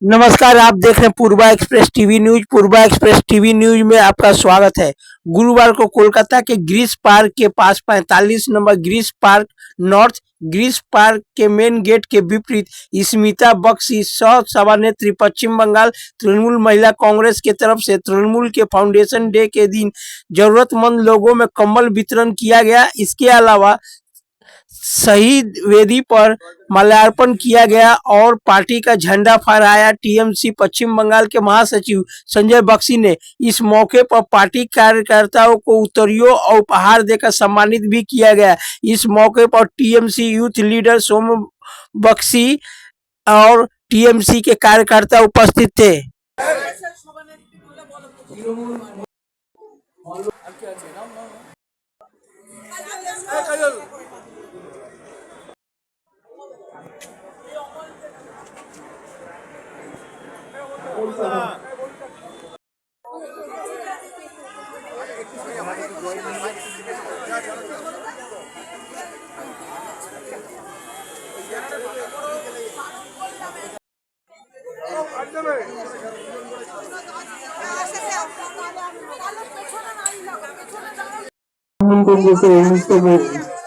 नमस्कार, आप देख रहे हैं पूर्वा एक्सप्रेस टीवी न्यूज। पूर्वा एक्सप्रेस टीवी न्यूज में आपका स्वागत है। गुरुवार को कोलकाता के ग्रीस पार्क के पास 45 नंबर ग्रीस पार्क नॉर्थ ग्रीस पार्क के मेन गेट के विपरीत स्मिता बख्शी सह सभानेत्री पश्चिम बंगाल तृणमूल महिला कांग्रेस के तरफ से तृणमूल के फाउंडेशन डे के दिन जरूरतमंद लोगों में कंबल वितरण किया गया। इसके अलावा शहीद वेदी पर माल्यार्पण किया गया और पार्टी का झंडा फहराया। टीएमसी पश्चिम बंगाल के महासचिव संजय बख्शी ने इस मौके पर पार्टी कार्यकर्ताओं को उत्तरियों और उपहार देकर सम्मानित भी किया गया। इस मौके पर टीएमसी यूथ लीडर सोम बख्शी और टीएमसी के कार्यकर्ता उपस्थित थे। কংগ্রেসের 19তম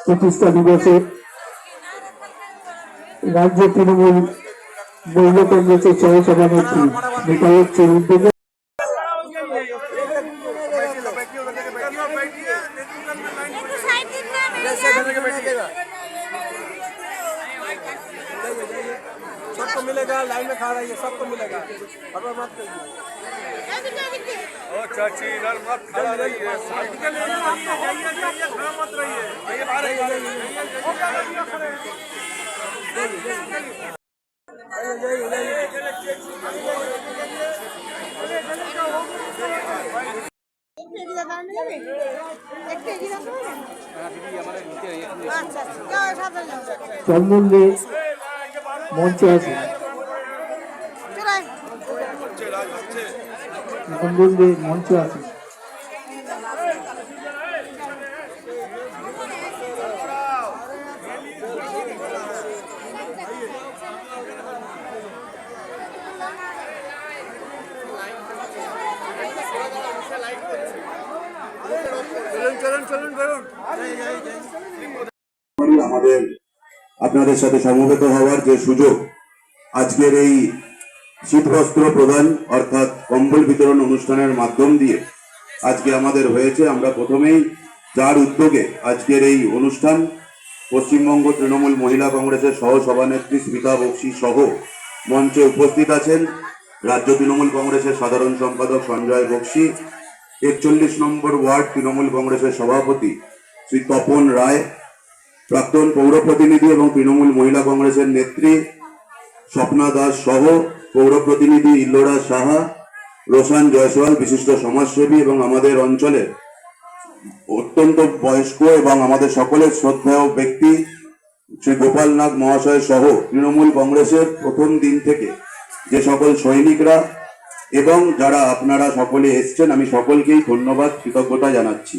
প্রতিষ্ঠা দিবসে রাজ্য তৃণমূল মহিলা কংগ্রেসের সহসভানেত্রী বিধায়ক উদ্যোগে सबको मिलेगा, लाइन में खा रही है, सबको मिलेगा। हड़बड़ मत करिए। ओ चाची इधर मत खड़ा रहिए, साइड के लिए जाइए, खड़ा मत रहिए। ये बाहर চন্দনদে মঞ্চে আছে চন্দনদে মঞ্চে আছে আমাদের আপনাদের সাথে সমবেত হওয়ার যে সুযোগ আজকের এই শীতবস্ত্র প্রদান অর্থাৎ কম্বল বিতরণ অনুষ্ঠানের মাধ্যম দিয়ে আজকে আমাদের হয়েছে। আমরা প্রথমেই যার উদ্যোগে আজকের এই অনুষ্ঠান পশ্চিমবঙ্গ তৃণমূল মহিলা কংগ্রেসের সহ সভানেত্রী স্মিতা বক্সি সহ মঞ্চে উপস্থিত আছেন রাজ্য তৃণমূল কংগ্রেসের সাধারণ সম্পাদক সঞ্জয় বক্সি, 41 নম্বর ওয়ার্ড তৃণমূল কংগ্রেসের সভাপতি শ্রী তপন রায়, প্রাক্তন পৌর প্রতিনিধি এবং তৃণমূল মহিলা কংগ্রেসের নেত্রী স্বপ্না দাস সহ পৌর প্রতিনিধি ইল্লোরা সাহা, রোশান জয়সওয়াল, বিশিষ্ট সমাজসেবী এবং আমাদের অঞ্চলের অত্যন্ত বয়স্ক এবং আমাদের সকলের শ্রদ্ধেয় ব্যক্তি শ্রী গোপাল নাগ মহাশয় সহ তৃণমূল কংগ্রেসের প্রথম দিন থেকে যে সকল সৈনিকরা এবং যারা আপনারা সকলে এসছেন, আমি সকলকেই ধন্যবাদ কৃতজ্ঞতা জানাচ্ছি।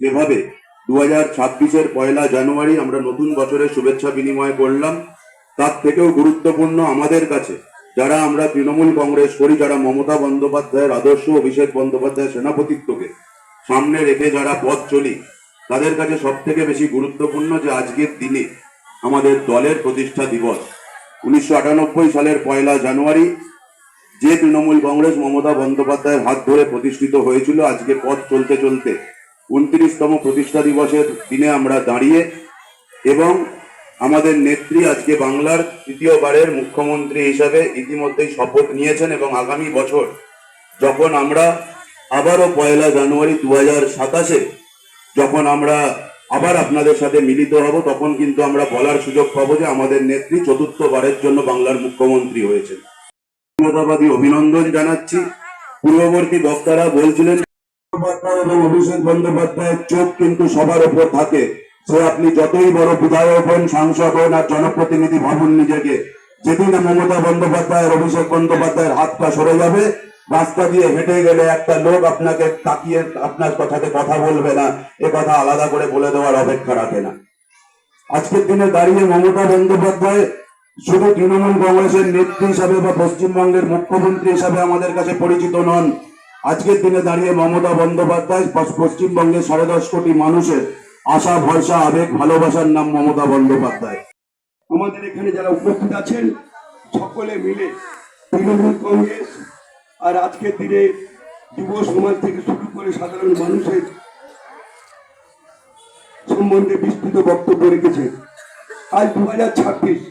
যেভাবে 2026-এর 1 জানুয়ারি আমরা নতুন বছরের শুভেচ্ছা বিনিময় করলাম, তার থেকেও গুরুত্বপূর্ণ আমাদের কাছে যারা আমরা তৃণমূল কংগ্রেস করি, যারা মমতা বন্দ্যোপাধ্যায়ের আদর্শ, অভিষেক বন্দ্যোপাধ্যায়ের সেনাপতিত্বকে সামনে রেখে যারা পথ চলি, তাদের কাছে সব থেকে বেশি গুরুত্বপূর্ণ যে আজকের দিনে আমাদের দলের প্রতিষ্ঠা দিবস। 1998 সালের 1 জানুয়ারি যে তৃণমূল কংগ্রেস মমতা বন্দ্যোপাধ্যায়ের হাত ধরে প্রতিষ্ঠিত হয়েছিল, আজকে পথ চলতে চলতে 29তম প্রতিষ্ঠা দিবসের দিনে আমরা দাঁড়িয়ে এবং আমাদের নেত্রী আজকে বাংলার তৃতীয়বারের মুখ্যমন্ত্রী হিসাবে ইতিমধ্যেই শপথ নিয়েছেন এবং আগামী বছর যখন আমরা আবারও 1 জানুয়ারি 2027-এ যখন আমরা আবার আপনাদের সাথে মিলিত হব, তখন কিন্তু আমরা বলার সুযোগ পাবো যে আমাদের নেত্রী চতুর্থবারের জন্য বাংলার মুখ্যমন্ত্রী হয়েছেন। ধন্যবাদ অভিনন্দন জানাচ্ছি। পূর্ববর্তী বক্তারা বলছিলেন এবং অভিষেক বন্দ্যোপাধ্যায়ের চোখ কিন্তু সবার উপর থাকে, সে আপনি যতই বড় বিধায়ক হন, সাংসদ হন আর জনপ্রতিনিধি ভাবুন নিজেকে, যেদিন মমতা বন্দ্যোপাধ্যায়ের অভিষেক বন্দ্যোপাধ্যায়ের হাতটা সরে যাবে, রাস্তা দিয়ে হেঁটে গেলে একটা লোক আপনাকে তাকিয়ে আপনার কথাতে কথা বলবে না, এ কথা আলাদা করে বলে দেওয়ার অপেক্ষা রাখে না। আজকের দিনে দাঁড়িয়ে মমতা বন্দ্যোপাধ্যায় শুধু তৃণমূল কংগ্রেসের নেত্রী হিসাবে বা পশ্চিমবঙ্গের মুখ্যমন্ত্রী হিসাবে আমাদের কাছে পরিচিত নন। আজকের দিনে দাঁড়িয়ে মমতা বন্দ্যোপাধ্যায় পশ্চিমবঙ্গের 10.5 কোটি মানুষের আশা ভরসা আবেগ ভালোবাসার নাম মমতা বন্দ্যোপাধ্যায়। আমাদের এখানে যারা উপস্থিত আছেন সকলে মিলে তৃণমূল কংগ্রেস আর আজকের দিনে যুব সমাজ থেকে শুরু করে সাধারণ মানুষের সম্বন্ধে বিস্তৃত বক্তব্য রেখেছে। আজ 2026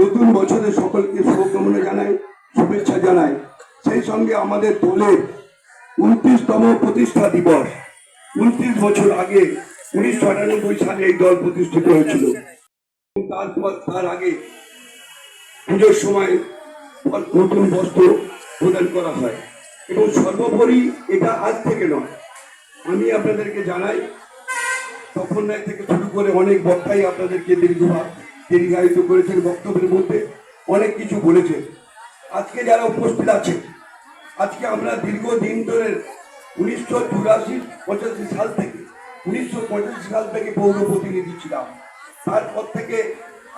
নতুন বছরে সকলকে শুভকামনা জানাই, শুভেচ্ছা জানাই। সেই সঙ্গে আমাদের দলের 29তম প্রতিষ্ঠা দিবস। 29 বছর আগে 1998 সালে এই দল প্রতিষ্ঠিত হয়েছিল। তার আগে পুজোর সময় নতুন বস্ত্র প্রদান করা হয় এবং সর্বোপরি এটা আজ থেকে নয়। আমি আপনাদেরকে জানাই, তখন থেকে শুরু করে অনেক বক্তাই আপনাদেরকে দীর্ঘায়িত করেছেন, বক্তব্যের মধ্যে অনেক কিছু বলেছেন। আজকে যারা উপস্থিত আছে, আজকে আমরা দীর্ঘদিন ধরে 1985 সাল থেকে পৌর প্রতিনিধি ছিলাম। তারপর থেকে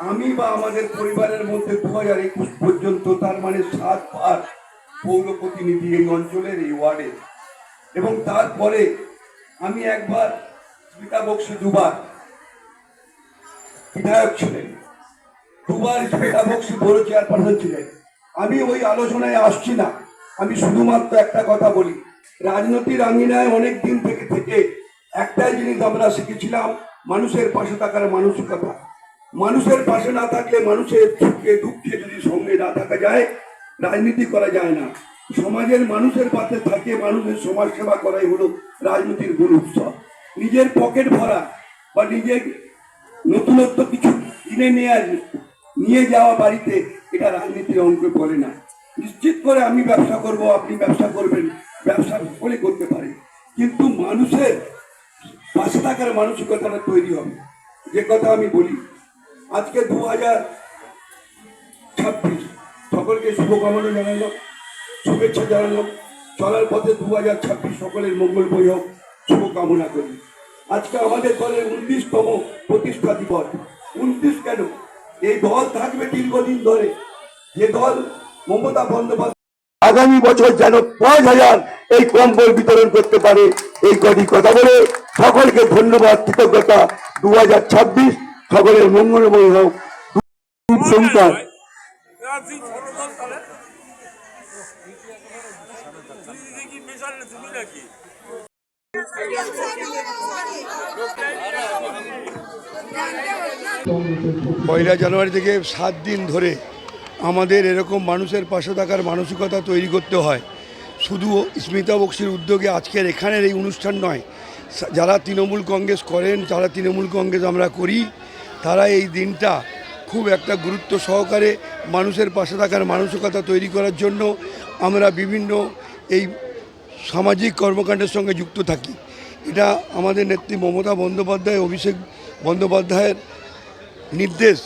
আমি বা আমাদের পরিবারের মধ্যে 2021 পর্যন্ত, তার মানে 7 বার পৌর প্রতিনিধি এই অঞ্চলের, এই ওয়ার্ডের। এবং তারপরে আমি একবার স্মিতা বক্সী 2 বার বিধায়ক ছিলেন, 2 বার স্মিতা বক্সী বড় চেয়ারপারসন ছিলেন। আমি ওই আলোচনায় আসছি না, আমি শুধুমাত্র একটা কথা বলি। রাজনৈতিক আঙ্গিনায় অনেক দিন থেকে একটাই জিনিস আমরা শিখেছিলাম, মানুষের পাশে থাকার মানসিকতা। মানুষের পাশে না থাকলে, মানুষের সুখে দুঃখে যদি সঙ্গে না থাকা যায়, রাজনীতি করা যায় না। সমাজের মানুষের পাশে থাকে, মানুষের সমাজ সেবা করাই হলো রাজনীতির মূল উৎসব। নিজের পকেট ভরা বা নিজের নতুনত্ব কিছু কিনে নিয়ে যাওয়া বাড়িতে, এটা রাজনীতির অঙ্কে পড়ে না। নিশ্চিত করে আমি ব্যবসা করব, আপনি ব্যবসা করবেন, ব্যবসা সকলে করতে পারে, কিন্তু মানুষের পাশে থাকার মানসিকতাটা তৈরি হবে। যে কথা আমি বলি, আজকে 2026 সকলকে শুভকামনা জানালো, শুভেচ্ছা জানালো। চলার পথে 2026 সকলের মঙ্গলময় হোক, শুভকামনা করি। আজকে আমাদের দলের 19তম প্রতিষ্ঠা দিবস। 29 কেন? এই দল থাকবে দীর্ঘদিন ধরে, যে দল মমতা বন্দ্যোপাধ্যায় আগামী বছর যেন 5000 এই কম্বল বিতরণ করতে পারে, এই কথা বলে সকলকে ধন্যবাদ, কৃতজ্ঞতা। 2026 সকলের মঙ্গলময় হোক। সংখ্যা পয়লা জানুয়ারি থেকে 7 দিন ধরে আমাদের এরকম মানুষের পাশে থাকার মানসিকতা তৈরি করতে হয়। শুধু স্মিতা বক্সির উদ্যোগে আজকের এখানের এই অনুষ্ঠান নয়, যারা তৃণমূল কংগ্রেস করেন, যারা তৃণমূল কংগ্রেস আমরা করি, তারা এই দিনটা খুব একটা গুরুত্ব সহকারে মানুষের পাশে থাকার মানসিকতা তৈরি করার জন্য আমরা বিভিন্ন এই সামাজিক কর্মকাণ্ডের সঙ্গে যুক্ত থাকি। এটা আমাদের নেত্রী মমতা বন্দ্যোপাধ্যায়, অভিষেক বন্দ্যোপাধ্যায়ের নির্দেশ।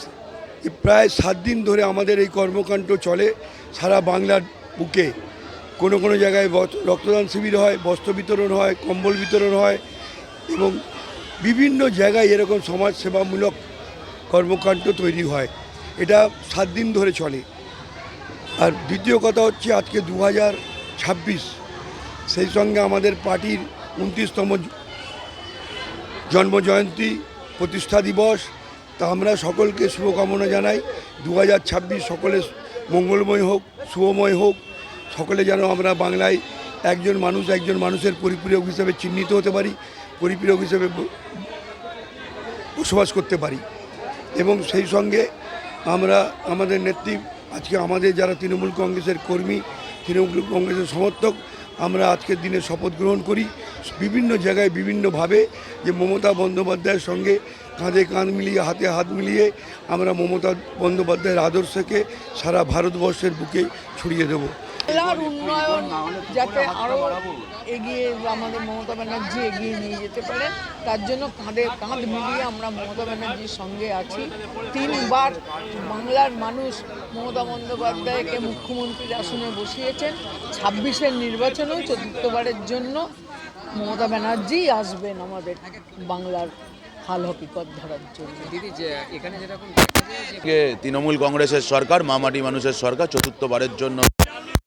প্রায় 7 দিন ধরে আমাদের এই কর্মকাণ্ড চলে সারা বাংলার বুকে। কোনো কোনো জায়গায় রক্তদান শিবির হয়, বস্ত্র বিতরণ হয়, কম্বল বিতরণ হয় এবং বিভিন্ন জায়গায় এরকম সমাজ সেবামূলক কর্মকাণ্ড তৈরি হয়। এটা 7 দিন ধরে চলে। আর দ্বিতীয় কথা হচ্ছে, আজকে 2026, সেই সঙ্গে আমাদের পার্টির 29তম জন্মজয়ন্তী, প্রতিষ্ঠা দিবস। তা আমরা সকলকে শুভকামনা জানাই। 2026 সকলের মঙ্গলময় হোক, শুভময় হোক। সকলে যেন আমরা বাংলায় একজন মানুষের পরিপূরক হিসেবে চিহ্নিত হতে পারি, পরিপূরক হিসেবে বসবাস করতে পারি। এবং সেই সঙ্গে আমরা আমাদের নেত্রী, আজকে আমাদের যারা তৃণমূল কংগ্রেসের কর্মী, তৃণমূল কংগ্রেসের সমর্থক, আমরা আজকের দিনে শপথ গ্রহণ করি বিভিন্ন জায়গায় বিভিন্নভাবে, যে মমতা বন্দ্যোপাধ্যায়ের সঙ্গে কাঁধে কাঁধ মিলিয়ে, হাতে হাত মিলিয়ে আমরা মমতা বন্দ্যোপাধ্যায়ের আদর্শকে সারা ভারতবর্ষের বুকে ছড়িয়ে দেব। বাংলার উন্নয়ন যাতে আরও এগিয়ে, আমাদের মমতা ব্যানার্জি এগিয়ে নিয়ে যেতে পারে, তার জন্য কাঁধে কাঁধ মিলিয়ে আমরা মমতা ব্যানার্জির সঙ্গে আছি। 3 বার বাংলার মানুষ মমতা বন্দ্যোপাধ্যায়কে মুখ্যমন্ত্রীর আসনে বসিয়েছেন। 26-এর নির্বাচনেও 4র্থবারের জন্য মমতা ব্যানার্জিই আসবেন আমাদের বাংলার হাল হকিকত ধরার জন্য। দিদি যে এখানে যেরকম দেখা যায় যে আজকে তৃণমূল কংগ্রেসের সরকার মামাটি মানুষের সরকার চতুর্থবারের জন্য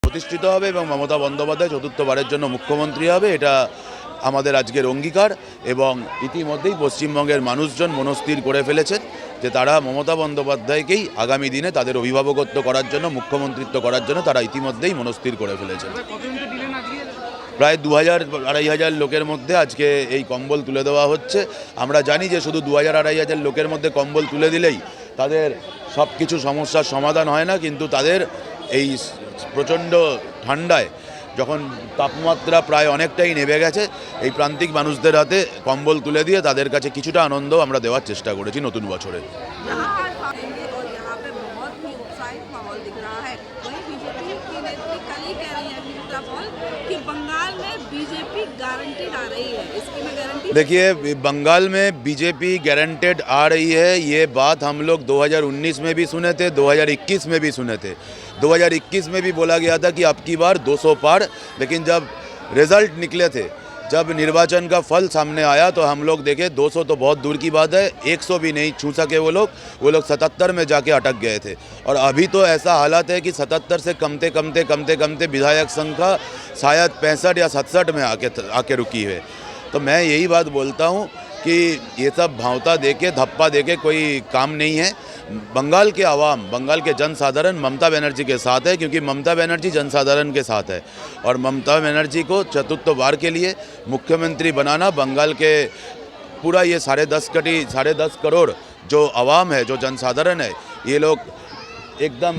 প্রতিষ্ঠিত হবে এবং মমতা বন্দ্যোপাধ্যায় চতুর্থবারের জন্য মুখ্যমন্ত্রী হবে, এটা আমাদের আজকের অঙ্গীকার। এবং ইতিমধ্যেই পশ্চিমবঙ্গের মানুষজন মনস্থির করে ফেলেছেন যে তারা মমতা বন্দ্যোপাধ্যায়কেই আগামী দিনে তাদের অভিভাবকত্ব করার জন্য, মুখ্যমন্ত্রিত্ব করার জন্য তারা ইতিমধ্যেই মনস্থির করে ফেলেছেন। প্রায় 2000-2500 লোকের মধ্যে আজকে এই কম্বল তুলে দেওয়া হচ্ছে। আমরা জানি যে শুধু 2000-2500 লোকের মধ্যে কম্বল তুলে দিলেই তাদের সব কিছু সমস্যার সমাধান হয় না, কিন্তু তাদের এই প্রচণ্ড ঠান্ডায় যখন তাপমাত্রা প্রায় অনেকটাই নেমে গেছে, এই প্রান্তিক মানুষদের হাতে কম্বল তুলে দিয়ে তাদের কাছে কিছুটা আনন্দ আমরা দেওয়ার চেষ্টা করেছি নতুন বছরে। यहाँ आज पाएंगे और यहाँ पे बहुत ही उत्साहित माहौल दिख रहा है। वहीं बीजेपी की नेत्री कल ही कह रही है मीता पॉल कि बंगाल में बीजेपी गारंटीड आ रही है। इसकी मैं गारंटी देखिए, बंगाल में बीजेपी गारंटेड आ रही है, ये बात हम लोग 2019 में भी सुने थे, 2021 में भी सुने थे। 2021 में भी बोला गया था कि अब की बार 200 पार, लेकिन जब रिजल्ट निकले थे, जब निर्वाचन का फल सामने आया तो हम लोग देखे 200 तो बहुत दूर की बात है, 100 भी नहीं छू सके वो लोग 77 में जाके अटक गए थे। और अभी तो ऐसा हालात है कि 77 से कमते विधायक संख्या शायद 65 या 67 में आके रुकी है। तो मैं यही बात बोलता हूँ कि ये सब भावता देके, धप्पा देके कोई काम नहीं है। बंगाल के आवाम, बंगाल के जनसाधारण ममता बनर्जी के साथ है, क्योंकि ममता बनर्जी जनसाधारण के साथ है। और ममता बनर्जी को चतुर्थ बार के लिए मुख्यमंत्री बनाना, बंगाल के पूरा ये 10.5 करोड़ जो आवाम है, जो जनसाधारण है, ये लोग एकदम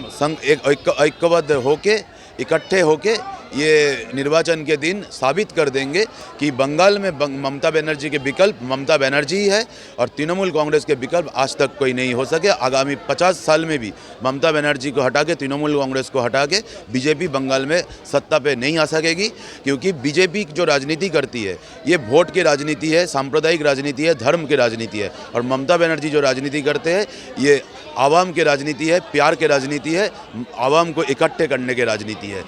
ऐक्यबद्ध होके, इकट्ठे होके ये निर्वाचन के दिन साबित कर देंगे कि बंगाल में ममता बनर्जी के विकल्प ममता बनर्जी ही है और तृणमूल कांग्रेस के विकल्प आज तक कोई नहीं हो सके। आगामी 50 साल में भी ममता बनर्जी को हटा के, तृणमूल कांग्रेस को हटा के बीजेपी बंगाल में सत्ता पे नहीं आ सकेगी, क्योंकि बीजेपी जो राजनीति करती है ये वोट की राजनीति है, सांप्रदायिक राजनीति है, धर्म की राजनीति है। और ममता बनर्जी जो राजनीति करते हैं ये आवाम की राजनीति है, प्यार की राजनीति है, आवाम को इकट्ठे करने की राजनीति है।